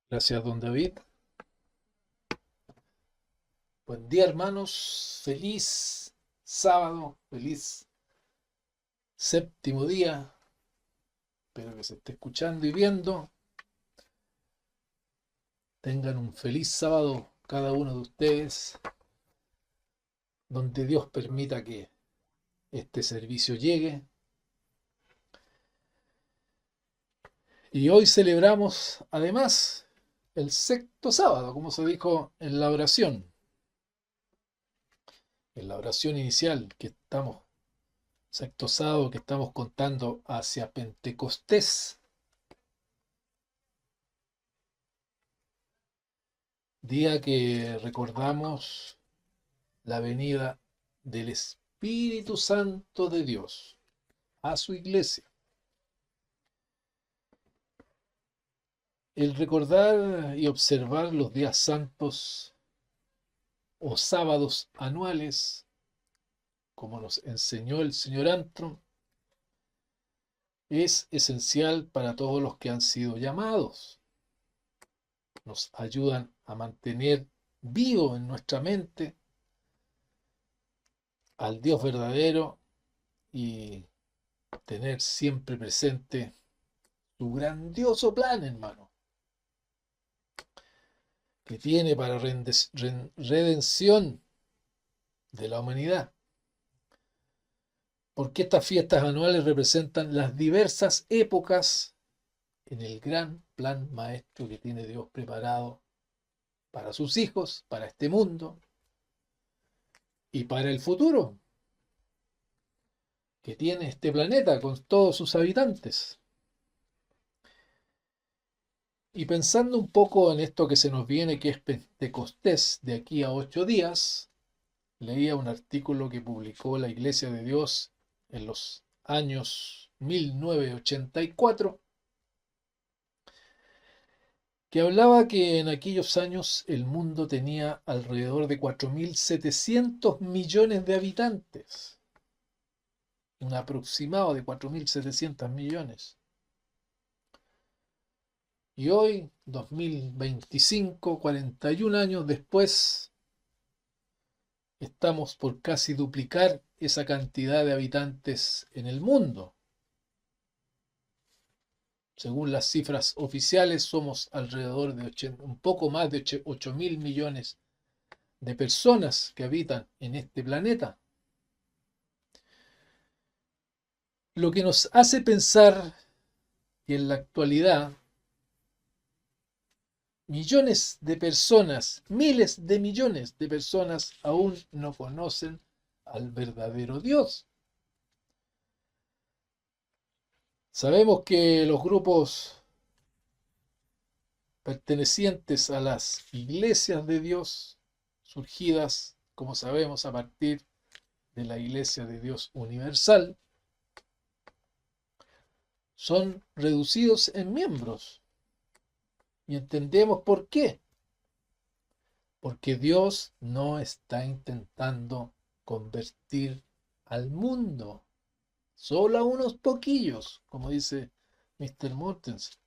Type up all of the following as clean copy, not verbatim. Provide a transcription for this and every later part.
Gracias, don David. Buen día, hermanos. Feliz sábado, feliz séptimo día. Espero que se esté escuchando y viendo. Tengan un feliz sábado cada uno de ustedes, donde Dios permita que este servicio llegue. Y hoy celebramos, además, el sexto sábado, como se dijo en la oración inicial que estamos, sexto sábado que estamos contando hacia Pentecostés, día que recordamos la venida del Espíritu Santo de Dios a su iglesia. El recordar y observar los días santos o sábados anuales, como nos enseñó el señor Antron, es esencial para todos los que han sido llamados. Nos ayudan a mantener vivo en nuestra mente al Dios verdadero y tener siempre presente su grandioso plan, hermano, que tiene para redención de la humanidad. Porque estas fiestas anuales representan las diversas épocas en el gran plan maestro que tiene Dios preparado para sus hijos, para este mundo y para el futuro que tiene este planeta con todos sus habitantes. Y pensando un poco en esto que se nos viene, que es Pentecostés, de aquí a 8 días, leía un artículo que publicó la Iglesia de Dios en los años 1984, que hablaba que en aquellos años el mundo tenía alrededor de 4.700 millones de habitantes, un aproximado de 4.700 millones. Y hoy, 2025, 41 años después, estamos por casi duplicar esa cantidad de habitantes en el mundo. Según las cifras oficiales, somos alrededor de un poco más de 8.000 millones de personas que habitan en este planeta. Lo que nos hace pensar que en la actualidad millones de personas, miles de millones de personas aún no conocen al verdadero Dios. Sabemos que los grupos pertenecientes a las iglesias de Dios, surgidas, como sabemos, a partir de la Iglesia de Dios Universal, son reducidos en miembros. Y entendemos por qué. Porque Dios no está intentando convertir al mundo, solo a unos poquillos, como dice Mr. Mortensen.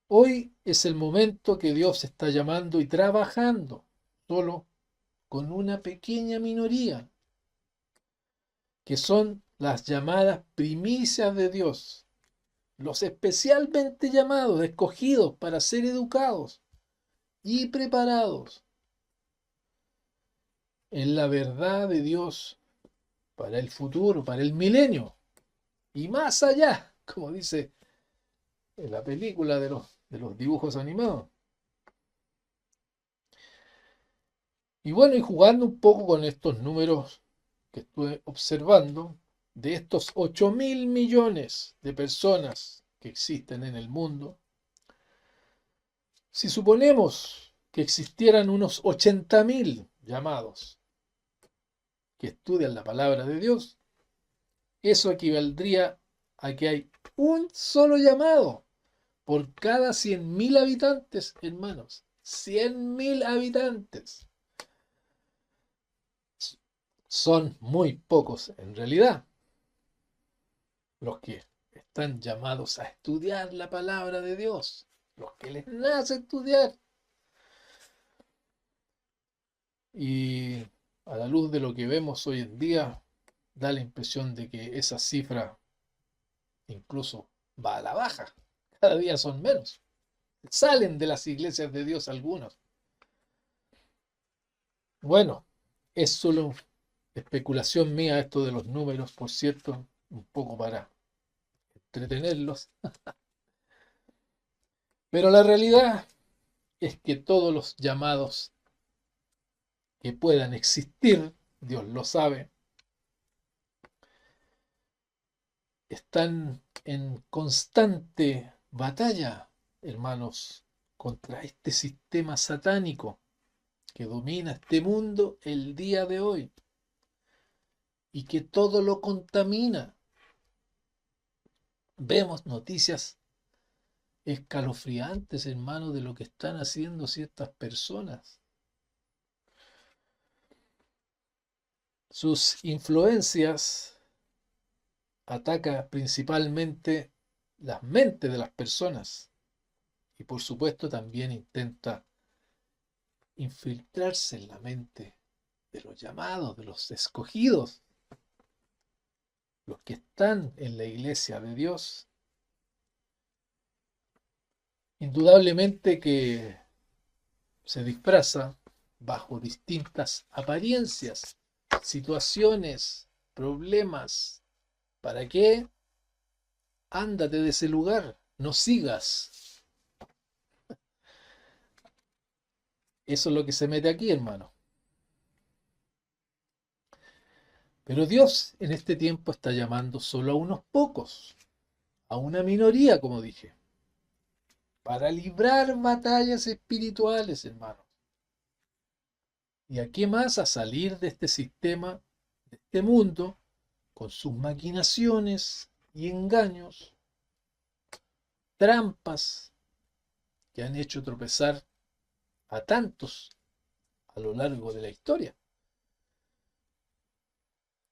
Hoy es el momento que Dios está llamando y trabajando solo con una pequeña minoría, que son las llamadas primicias de Dios, los especialmente llamados, escogidos para ser educados y preparados en la verdad de Dios para el futuro, para el milenio y más allá, como dice en la película de los dibujos animados. Y bueno, y jugando un poco con estos números que estuve observando, de estos 8.000 millones de personas que existen en el mundo, si suponemos que existieran unos 80.000 llamados que estudian la palabra de Dios, eso equivaldría Aquí hay un solo llamado por cada 100.000 habitantes, hermanos. 100.000 habitantes. Son muy pocos en realidad los que están llamados a estudiar la palabra de Dios, los que les nace estudiar. Y a la luz de lo que vemos hoy en día, da la impresión de que esa cifra incluso va a la baja. Cada día son menos. Salen de las iglesias de Dios algunos. Bueno, es solo especulación mía esto de los números, por cierto, un poco para entretenerlos. Pero la realidad es que todos los llamados que puedan existir, Dios lo sabe, están en constante batalla, hermanos, contra este sistema satánico que domina este mundo el día de hoy y que todo lo contamina. Vemos noticias escalofriantes, hermanos, de lo que están haciendo ciertas personas. Sus influencias atacan principalmente las mentes de las personas y por supuesto también intenta infiltrarse en la mente de los llamados, de los escogidos, los que están en la iglesia de Dios. Indudablemente que se disfraza bajo distintas apariencias, situaciones, problemas. ¿Para qué? Ándate de ese lugar, no sigas. Eso es lo que se mete aquí, hermano. Pero Dios en este tiempo está llamando solo a unos pocos, a una minoría, como dije, para librar batallas espirituales, hermano. ¿Y a qué más? A salir de este sistema, de este mundo, con sus maquinaciones y engaños, trampas que han hecho tropezar a tantos a lo largo de la historia.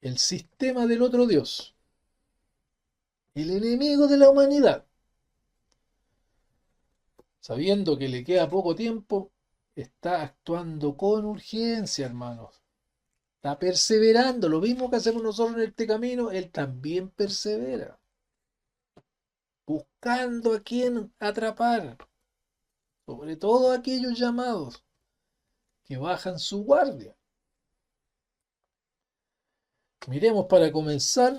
El sistema del otro Dios, el enemigo de la humanidad, sabiendo que le queda poco tiempo, está actuando con urgencia, hermanos. Está perseverando, lo mismo que hacemos nosotros en este camino, él también persevera, buscando a quien atrapar, sobre todo aquellos llamados que bajan su guardia. Miremos para comenzar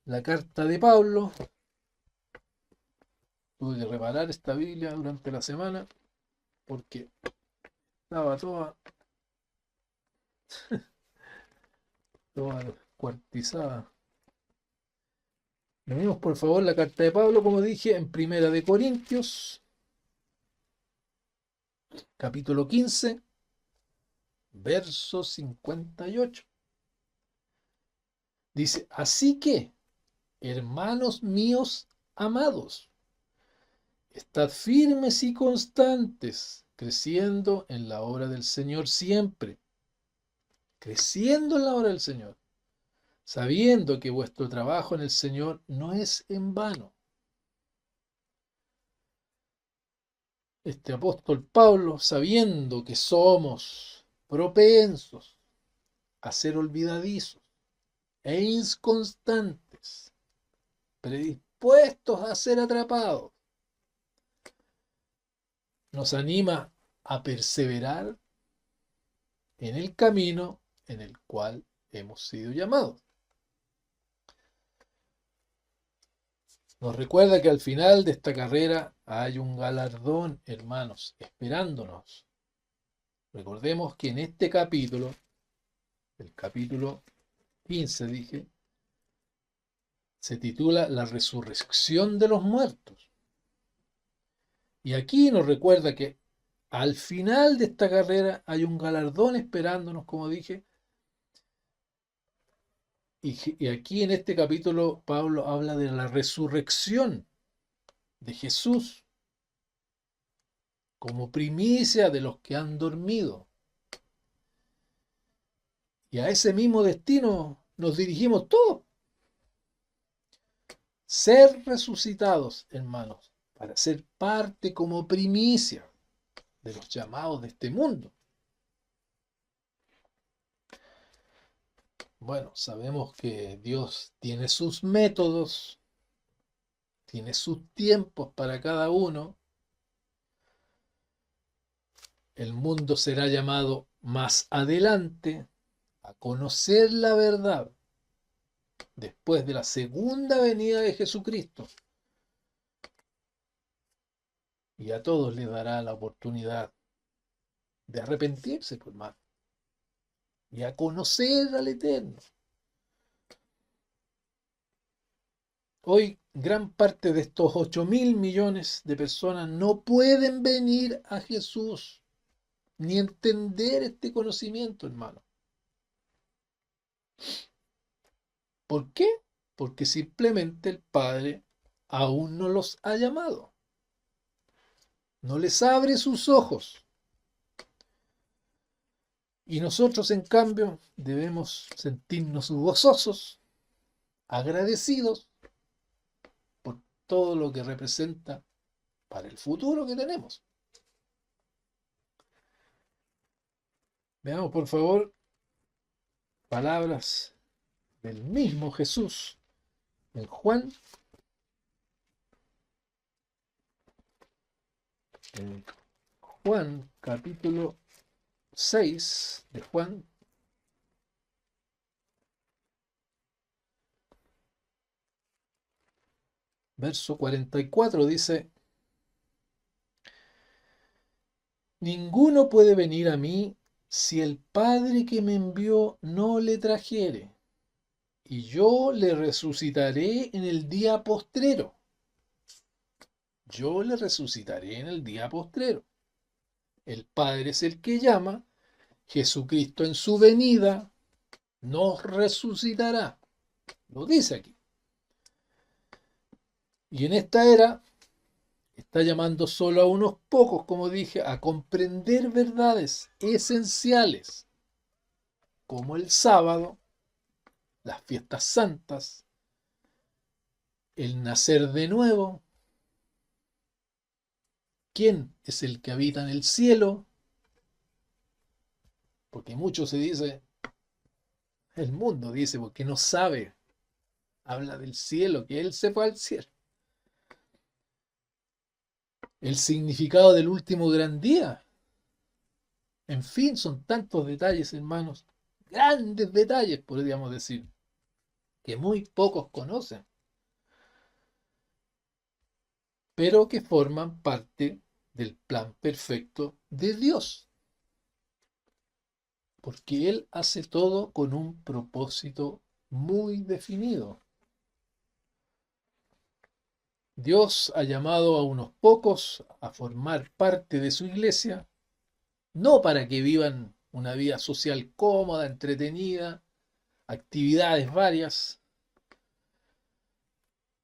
la carta de Pablo. Tuve que reparar esta Biblia durante la semana porque estaba toda cuartizada. Leemos por favor la carta de Pablo, como dije, en Primera de Corintios, capítulo 15, verso 58. Dice, así que, hermanos míos amados, estad firmes y constantes, creciendo en la obra del Señor siempre, creciendo en la obra del Señor, sabiendo que vuestro trabajo en el Señor no es en vano. Este apóstol Pablo, sabiendo que somos propensos a ser olvidadizos e inconstantes, predispuestos a ser atrapados, nos anima a perseverar en el camino en el cual hemos sido llamados. Nos recuerda que al final de esta carrera hay un galardón, hermanos, esperándonos. Recordemos que en este capítulo, el capítulo 15, dije, se titula La resurrección de los muertos. Y aquí nos recuerda que al final de esta carrera hay un galardón esperándonos, como dije, Y aquí en este capítulo Pablo habla de la resurrección de Jesús como primicia de los que han dormido. Y a ese mismo destino nos dirigimos todos. Ser resucitados, hermanos, para ser parte como primicia de los llamados de este mundo. Bueno, sabemos que Dios tiene sus métodos, tiene sus tiempos para cada uno. El mundo será llamado más adelante a conocer la verdad después de la segunda venida de Jesucristo. Y a todos les dará la oportunidad de arrepentirse, por más, y a conocer al Eterno. Hoy, gran parte de estos 8.000 millones de personas no pueden venir a Jesús ni entender este conocimiento, hermano. ¿Por qué? Porque simplemente el Padre aún no los ha llamado. No les abre sus ojos. Y nosotros, en cambio, debemos sentirnos gozosos, agradecidos por todo lo que representa para el futuro que tenemos. Veamos, por favor, palabras del mismo Jesús en Juan capítulo 6 de Juan, verso 44, dice: Ninguno puede venir a mí si el Padre que me envió no le trajere, y yo le resucitaré en el día postrero. Yo le resucitaré en el día postrero. El Padre es el que llama, Jesucristo en su venida nos resucitará. Lo dice aquí. Y en esta era está llamando solo a unos pocos, como dije, a comprender verdades esenciales, como el sábado, las fiestas santas, el nacer de nuevo, quién es el que habita en el cielo, porque mucho se dice, el mundo dice, porque no sabe, habla del cielo, que él se fue al cielo. El significado del último gran día. En fin, son tantos detalles, hermanos, grandes detalles, podríamos decir, que muy pocos conocen, pero que forman parte del plan perfecto de Dios, porque Él hace todo con un propósito muy definido. Dios ha llamado a unos pocos a formar parte de su iglesia, no para que vivan una vida social cómoda, entretenida, actividades varias,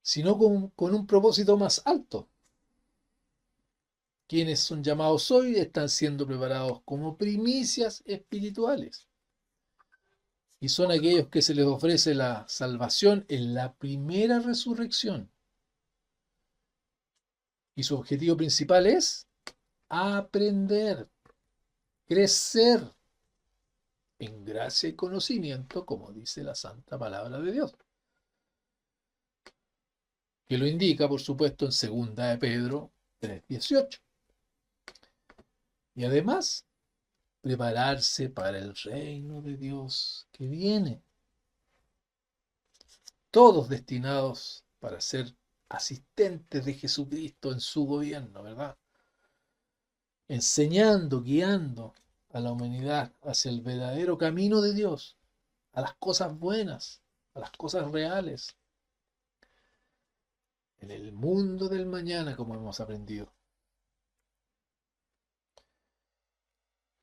sino con un propósito más alto. Quienes son llamados hoy están siendo preparados como primicias espirituales. Y son aquellos que se les ofrece la salvación en la primera resurrección. Y su objetivo principal es aprender, crecer en gracia y conocimiento, como dice la santa palabra de Dios. Que lo indica, por supuesto, en 2 de Pedro 3:18. Y además, prepararse para el reino de Dios que viene. Todos destinados para ser asistentes de Jesucristo en su gobierno, ¿verdad? Enseñando, guiando a la humanidad hacia el verdadero camino de Dios, a las cosas buenas, a las cosas reales, en el mundo del mañana, como hemos aprendido.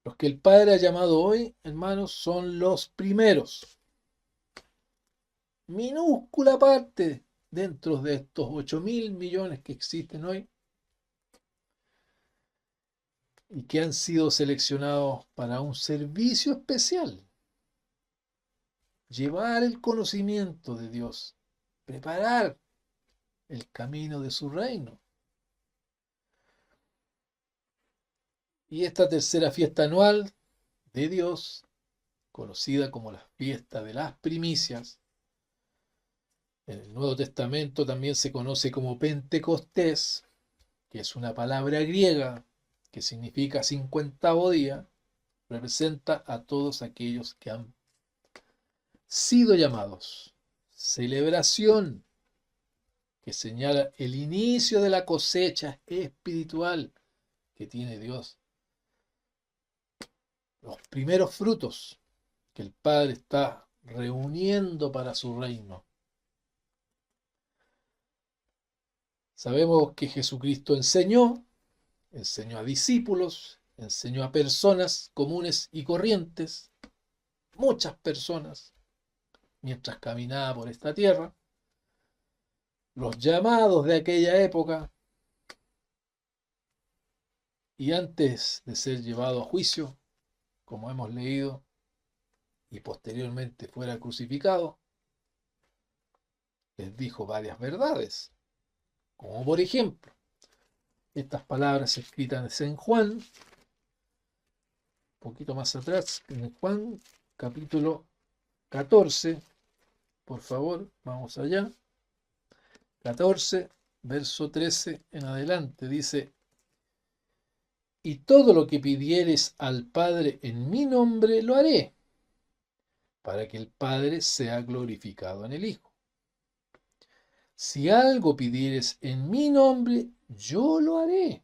Los que el Padre ha llamado hoy, hermanos, son los primeros. minúscula parte dentro de estos 8.000 millones que existen hoy y que han sido seleccionados para un servicio especial, llevar el conocimiento de Dios, preparar el camino de su reino. Y esta tercera fiesta anual de Dios, conocida como la fiesta de las primicias, en el Nuevo Testamento también se conoce como Pentecostés, que es una palabra griega que significa 50º día, representa a todos aquellos que han sido llamados. Celebración que señala el inicio de la cosecha espiritual que tiene Dios. Los primeros frutos que el Padre está reuniendo para su reino. Sabemos que Jesucristo enseñó a discípulos, enseñó a personas comunes y corrientes, muchas personas, mientras caminaba por esta tierra. Los llamados de aquella época, y antes de ser llevado a juicio, como hemos leído, y posteriormente fuera crucificado, les dijo varias verdades, como por ejemplo, estas palabras escritas en Juan, un poquito más atrás, en Juan capítulo 14, por favor, vamos allá, 14, verso 13 en adelante, dice: y todo lo que pidieres al Padre en mi nombre lo haré, para que el Padre sea glorificado en el Hijo. Si algo pidieres en mi nombre, yo lo haré.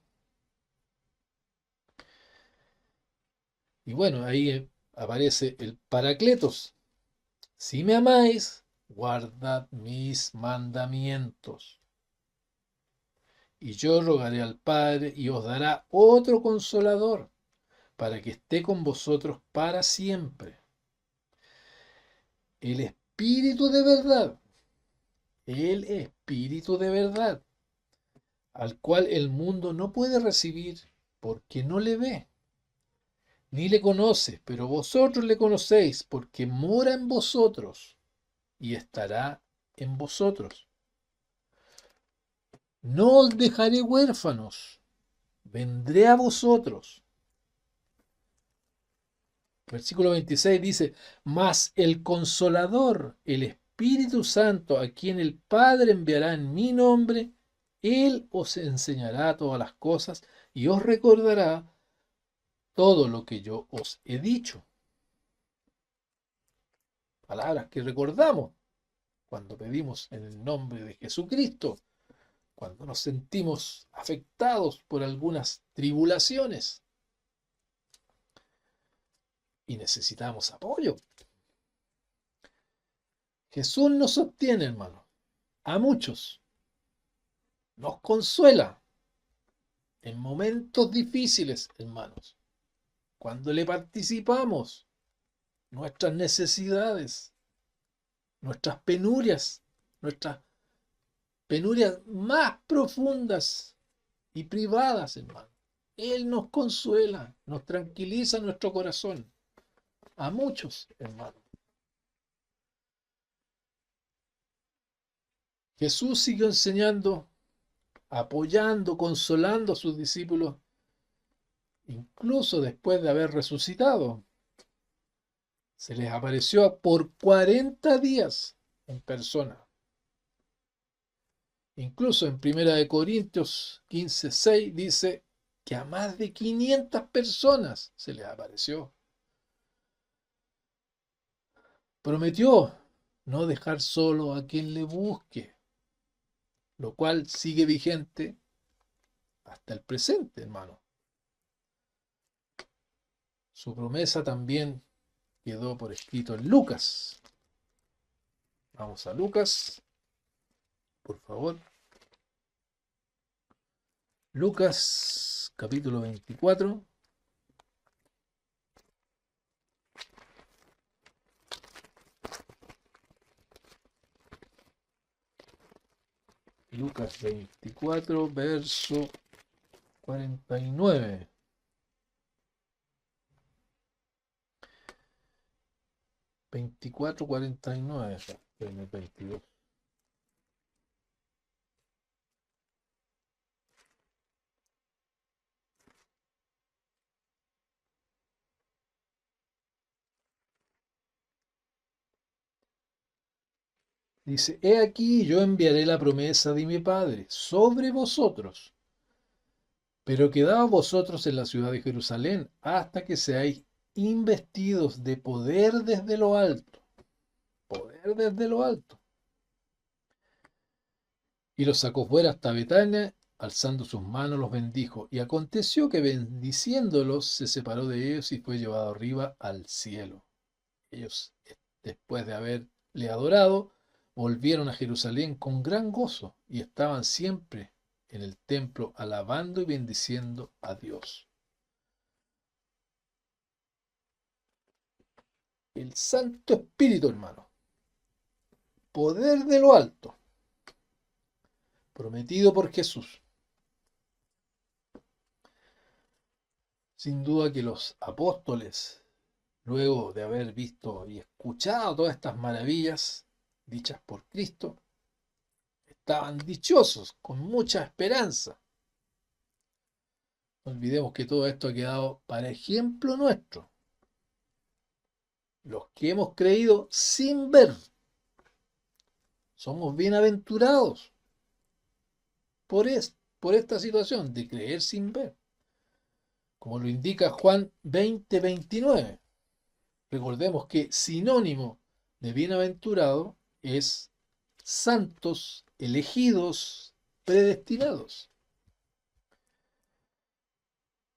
Y bueno, ahí aparece el Paracletos. Si me amáis, guardad mis mandamientos. Y yo rogaré al Padre y os dará otro consolador, para que esté con vosotros para siempre. El Espíritu de verdad, el Espíritu de verdad, al cual el mundo no puede recibir porque no le ve, ni le conoce, pero vosotros le conocéis porque mora en vosotros y estará en vosotros. No os dejaré huérfanos, vendré a vosotros. Versículo 26 dice: mas el Consolador, el Espíritu Santo, a quien el Padre enviará en mi nombre, Él os enseñará todas las cosas y os recordará todo lo que yo os he dicho. Palabras que recordamos cuando pedimos en el nombre de Jesucristo, cuando nos sentimos afectados por algunas tribulaciones y necesitamos apoyo. Jesús nos sostiene, hermano, a muchos. Nos consuela en momentos difíciles, hermanos, cuando le participamos nuestras necesidades, nuestras nuestras penurias más profundas y privadas, hermano. Él nos consuela, nos tranquiliza nuestro corazón. A muchos, hermano. Jesús siguió enseñando, apoyando, consolando a sus discípulos, incluso después de haber resucitado. Se les apareció por 40 días en persona. Incluso en 1 Corintios 15:6 dice que a más de 500 personas se les apareció. Prometió no dejar solo a quien le busque, lo cual sigue vigente hasta el presente, hermano. Su promesa también quedó por escrito en Lucas. Vamos a Lucas, por favor. Lucas, capítulo 24. Lucas 24, verso 49. 24:49. En el 22. Dice, he aquí yo enviaré la promesa de mi Padre sobre vosotros, pero quedaos vosotros en la ciudad de Jerusalén hasta que seáis investidos de poder desde lo alto. Poder desde lo alto. Y los sacó fuera hasta Betania, alzando sus manos los bendijo. Y aconteció que bendiciéndolos se separó de ellos y fue llevado arriba al cielo. Ellos, después de haberle adorado, volvieron a Jerusalén con gran gozo y estaban siempre en el templo alabando y bendiciendo a Dios. El Santo Espíritu, hermano, poder de lo alto, prometido por Jesús. Sin duda que los apóstoles, luego de haber visto y escuchado todas estas maravillas dichas por Cristo, estaban dichosos, con mucha esperanza. No olvidemos que todo esto ha quedado para ejemplo nuestro. Los que hemos creído sin ver, somos bienaventurados por esta situación de creer sin ver. Como lo indica Juan 20:29. Recordemos que sinónimo de bienaventurado es santos, elegidos, predestinados.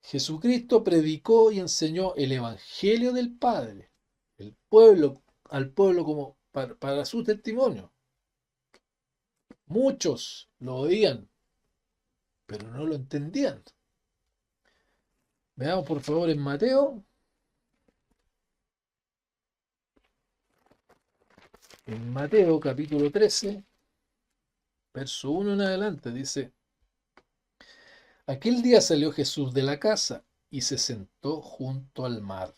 Jesucristo predicó y enseñó el Evangelio del Padre, al pueblo como para su testimonio. Muchos lo oían, pero no lo entendían. Veamos por favor en Mateo. En Mateo capítulo 13, verso 1 en adelante, dice, aquel día salió Jesús de la casa y se sentó junto al mar.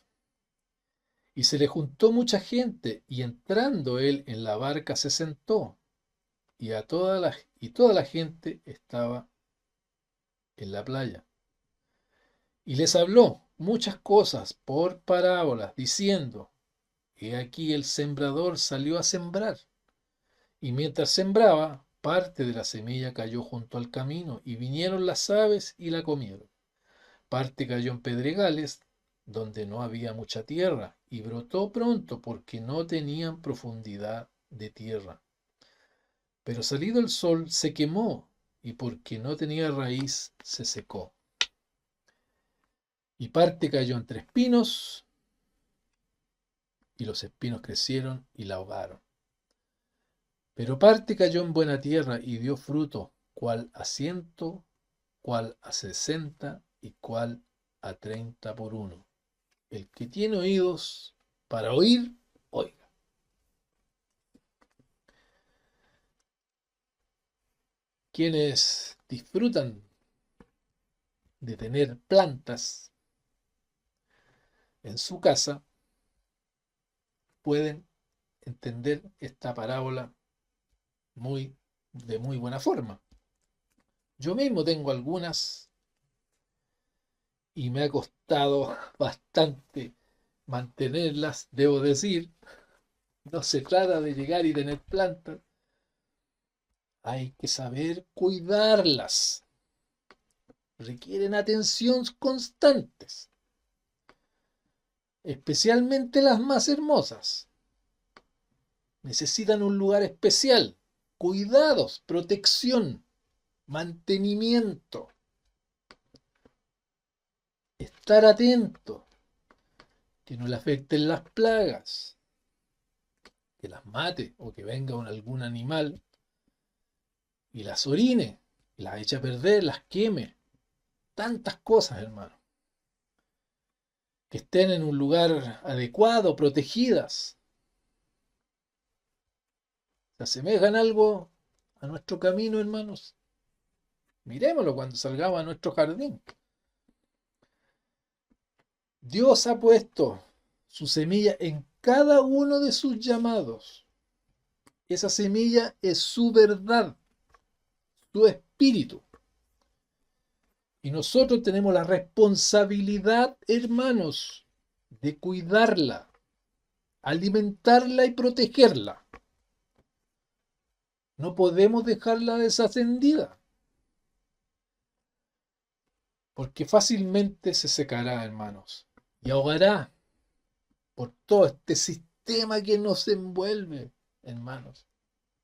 Y se le juntó mucha gente, y entrando él en la barca se sentó, toda la gente estaba en la playa. Y les habló muchas cosas por parábolas, diciendo, he aquí el sembrador salió a sembrar, y mientras sembraba, parte de la semilla cayó junto al camino, y vinieron las aves y la comieron. Parte cayó en pedregales, donde no había mucha tierra, y brotó pronto porque no tenían profundidad de tierra. Pero salido el sol se quemó, y porque no tenía raíz se secó. Y parte cayó entre espinos, y los espinos crecieron y la ahogaron. Pero parte cayó en buena tierra y dio fruto, cual a 100, cual a 60 y cual a 30 por uno. El que tiene oídos para oír, oiga. Quienes disfrutan de tener plantas en su casa pueden entender esta parábola de muy buena forma. Yo mismo tengo algunas y me ha costado bastante mantenerlas, debo decir. No se trata de llegar y tener plantas, hay que saber cuidarlas. Requieren atención constantes, especialmente las más hermosas. Necesitan un lugar especial, cuidados, protección, mantenimiento. Estar atento, que no le afecten las plagas, que las mate o que venga algún animal y las orine, las eche a perder, las queme. Tantas cosas, hermano. Que estén en un lugar adecuado, protegidas. Se asemejan algo a nuestro camino, hermanos. Miremoslo cuando salgamos a nuestro jardín. Dios ha puesto su semilla en cada uno de sus llamados. Esa semilla es su verdad, su espíritu. Y nosotros tenemos la responsabilidad, hermanos, de cuidarla, alimentarla y protegerla. No podemos dejarla desatendida, porque fácilmente se secará, hermanos, y ahogará por todo este sistema que nos envuelve, hermanos.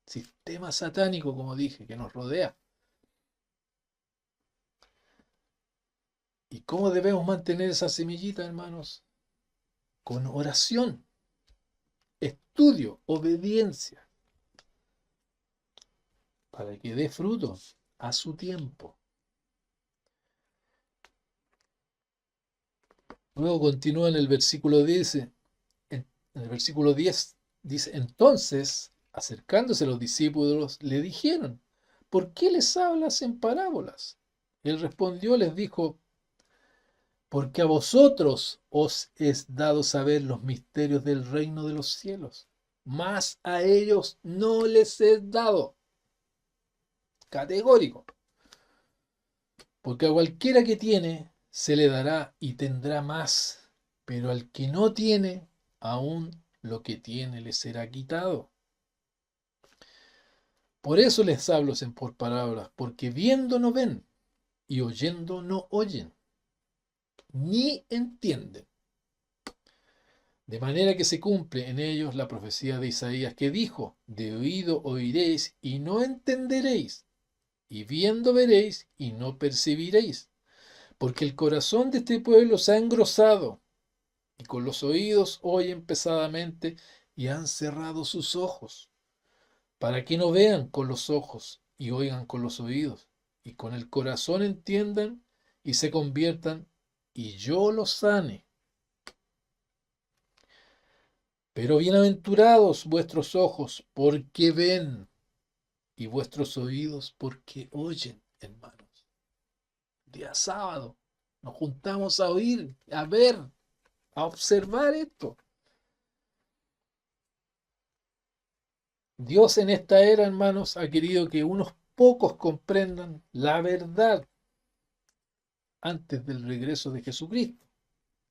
Sistema satánico, como dije, que nos rodea. ¿Y cómo debemos mantener esa semillita, hermanos? Con oración, estudio, obediencia, para que dé fruto a su tiempo. Luego continúa en el versículo 10, en el versículo 10 dice, entonces, acercándose los discípulos, le dijeron, ¿por qué les hablas en parábolas? Él respondió, les dijo, porque a vosotros os es dado saber los misterios del reino de los cielos, mas a ellos no les es dado. Categórico. Porque a cualquiera que tiene, se le dará y tendrá más, pero al que no tiene, aún lo que tiene le será quitado. Por eso les hablo por parábolas, porque viendo no ven, y oyendo no oyen, ni entienden. De manera que se cumple en ellos la profecía de Isaías que dijo, de oído oiréis y no entenderéis, y viendo veréis y no percibiréis, porque el corazón de este pueblo se ha engrosado, y con los oídos oyen pesadamente, y han cerrado sus ojos, para que no vean con los ojos, y oigan con los oídos, y con el corazón entiendan, y se conviertan, y yo los sane. Pero bienaventurados vuestros ojos, porque ven, y vuestros oídos, porque oyen, hermanos. Día sábado, nos juntamos a oír, a ver, a observar esto. Dios en esta era, hermanos, ha querido que unos pocos comprendan la verdad antes del regreso de Jesucristo,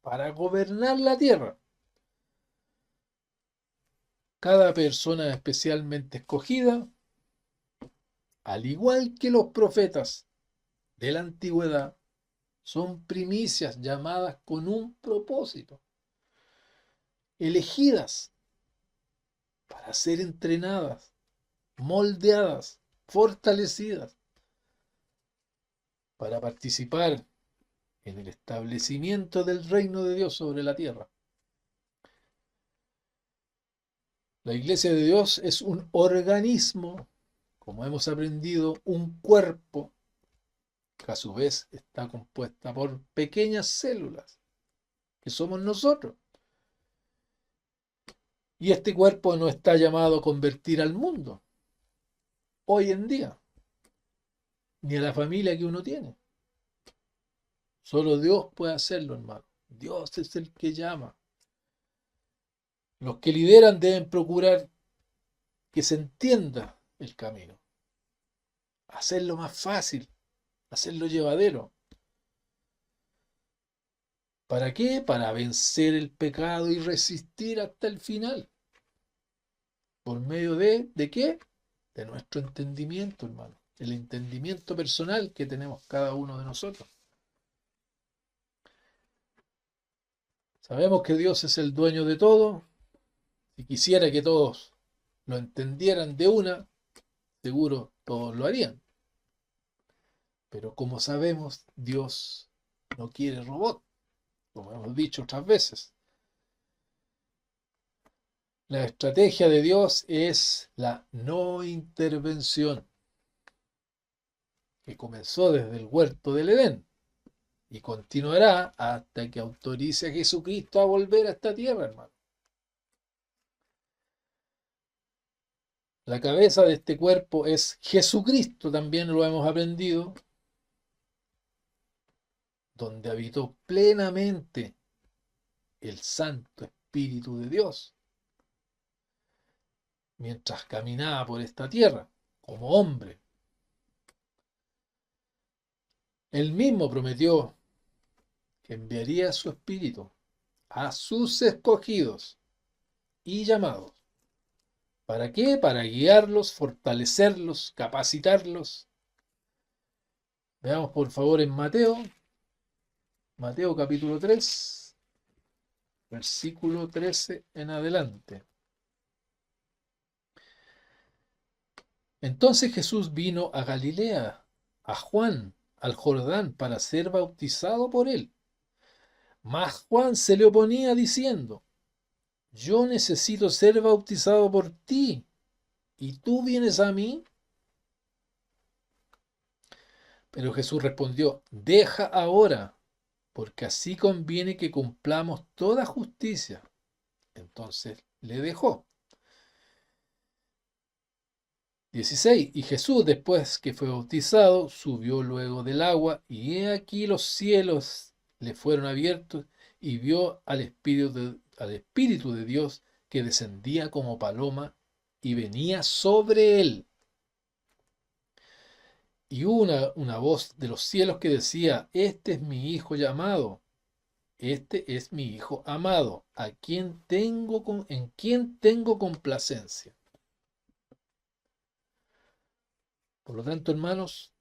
para gobernar la tierra. Cada persona especialmente escogida, al igual que los profetas de la antigüedad, son primicias llamadas con un propósito, elegidas para ser entrenadas, moldeadas, fortalecidas, para participar en el establecimiento del reino de Dios sobre la tierra. La iglesia de Dios es un organismo, como hemos aprendido, un cuerpo, que a su vez está compuesta por pequeñas células, que somos nosotros. Y este cuerpo no está llamado a convertir al mundo, hoy en día, ni a la familia que uno tiene. Solo Dios puede hacerlo, hermano. Dios es el que llama. Los que lideran deben procurar que se entienda el camino, hacerlo más fácil, hacerlo llevadero. ¿Para qué? Para vencer el pecado y resistir hasta el final. ¿Por medio de qué? De nuestro entendimiento, hermano. El entendimiento personal que tenemos cada uno de nosotros. Sabemos que Dios es el dueño de todo. Si quisiera que todos lo entendieran de una, seguro todos lo harían. Pero como sabemos, Dios no quiere robot, como hemos dicho otras veces. La estrategia de Dios es la no intervención, que comenzó desde el huerto del Edén y continuará hasta que autorice a Jesucristo a volver a esta tierra, hermano. La cabeza de este cuerpo es Jesucristo, también lo hemos aprendido, donde habitó plenamente el Santo Espíritu de Dios, mientras caminaba por esta tierra como hombre. Él mismo prometió que enviaría su Espíritu a sus escogidos y llamados. ¿Para qué? Para guiarlos, fortalecerlos, capacitarlos. Veamos por favor en Mateo capítulo 3, versículo 13 en adelante. Entonces Jesús vino a Galilea, a Juan, al Jordán, para ser bautizado por él. Mas Juan se le oponía diciendo: Yo necesito ser bautizado por ti, ¿y tú vienes a mí? Pero Jesús respondió: Deja ahora, porque así conviene que cumplamos toda justicia. Entonces le dejó. 16. Y Jesús, después que fue bautizado, subió luego del agua, y he aquí los cielos le fueron abiertos, y vio al Espíritu de Dios que descendía como paloma y venía sobre él. Y una voz de los cielos que decía: Este es mi Hijo llamado, este es mi Hijo amado, en quien tengo complacencia. Por lo tanto, hermanos,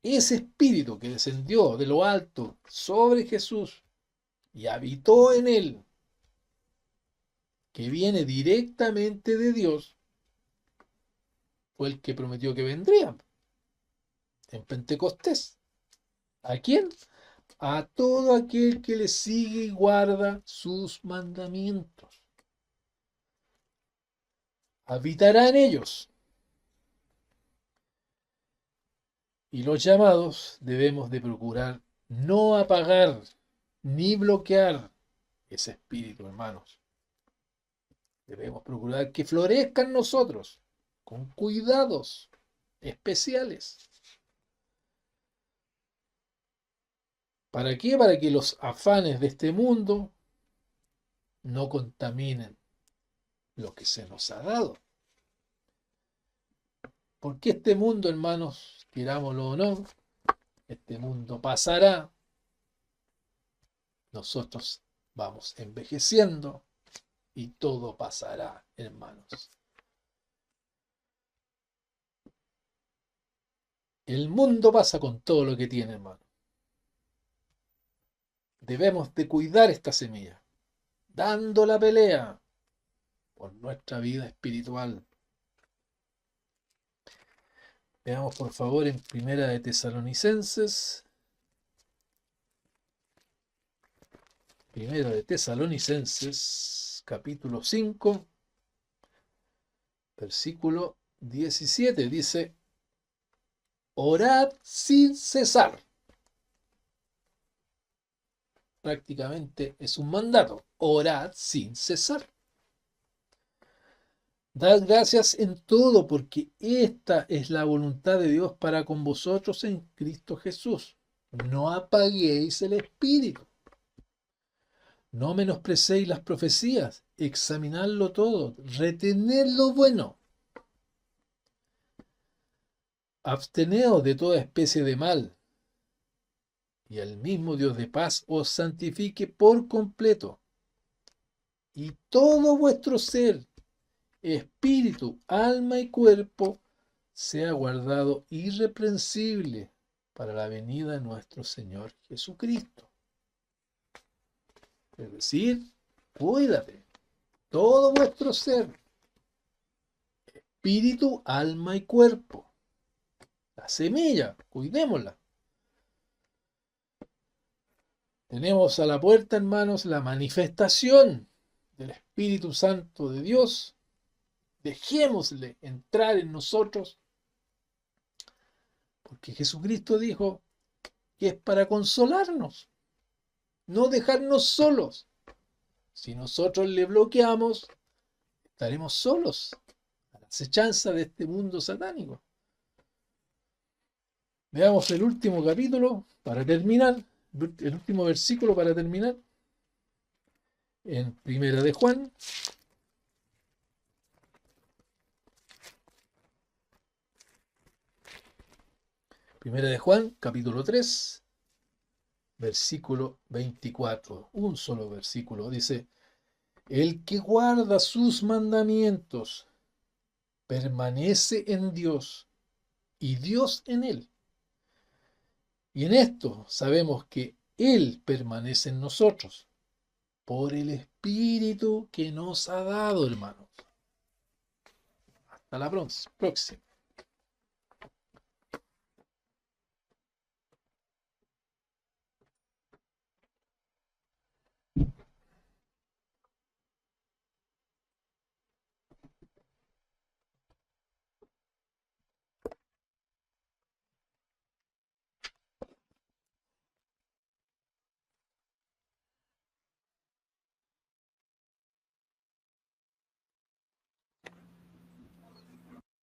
ese espíritu que descendió de lo alto sobre Jesús y habitó en él, que viene directamente de Dios, fue el que prometió que vendría en Pentecostés. ¿A quién? A todo aquel que le sigue y guarda sus mandamientos. Habitará en ellos. Y los llamados debemos de procurar no apagar ni bloquear ese espíritu, hermanos. Debemos procurar que florezca en nosotros con cuidados especiales. ¿Para qué? Para que los afanes de este mundo no contaminen lo que se nos ha dado. Porque este mundo, hermanos, querámoslo o no, este mundo pasará. Nosotros vamos envejeciendo y todo pasará, hermanos. El mundo pasa con todo lo que tiene, hermano. Debemos de cuidar esta semilla, dando la pelea por nuestra vida espiritual. Veamos por favor en Primera de Tesalonicenses. Primera de Tesalonicenses, capítulo 5, versículo 17. Dice: Orad sin cesar. Prácticamente es un mandato. Orad sin cesar. Dad gracias en todo, porque esta es la voluntad de Dios para con vosotros en Cristo Jesús. No apaguéis el espíritu. No menosprecéis las profecías. Examinadlo todo. Retened lo bueno. Absteneos de toda especie de mal. Y el mismo Dios de paz os santifique por completo. Y todo vuestro ser, espíritu, alma y cuerpo, sea guardado irreprensible para la venida de nuestro Señor Jesucristo. Es decir, cuídate, todo vuestro ser, espíritu, alma y cuerpo. La semilla, cuidémosla. Tenemos a la puerta, hermanos, la manifestación del Espíritu Santo de Dios. Dejémosle entrar en nosotros, porque Jesucristo dijo que es para consolarnos, no dejarnos solos. Si nosotros le bloqueamos, estaremos solos acechanza de este mundo satánico. Veamos el último capítulo para terminar, el último versículo para terminar, en Primera de Juan. Primera de Juan, capítulo 3, versículo 24. Un solo versículo. Dice, el que guarda sus mandamientos permanece en Dios y Dios en él. Y en esto sabemos que Él permanece en nosotros por el Espíritu que nos ha dado, hermanos. Hasta la próxima.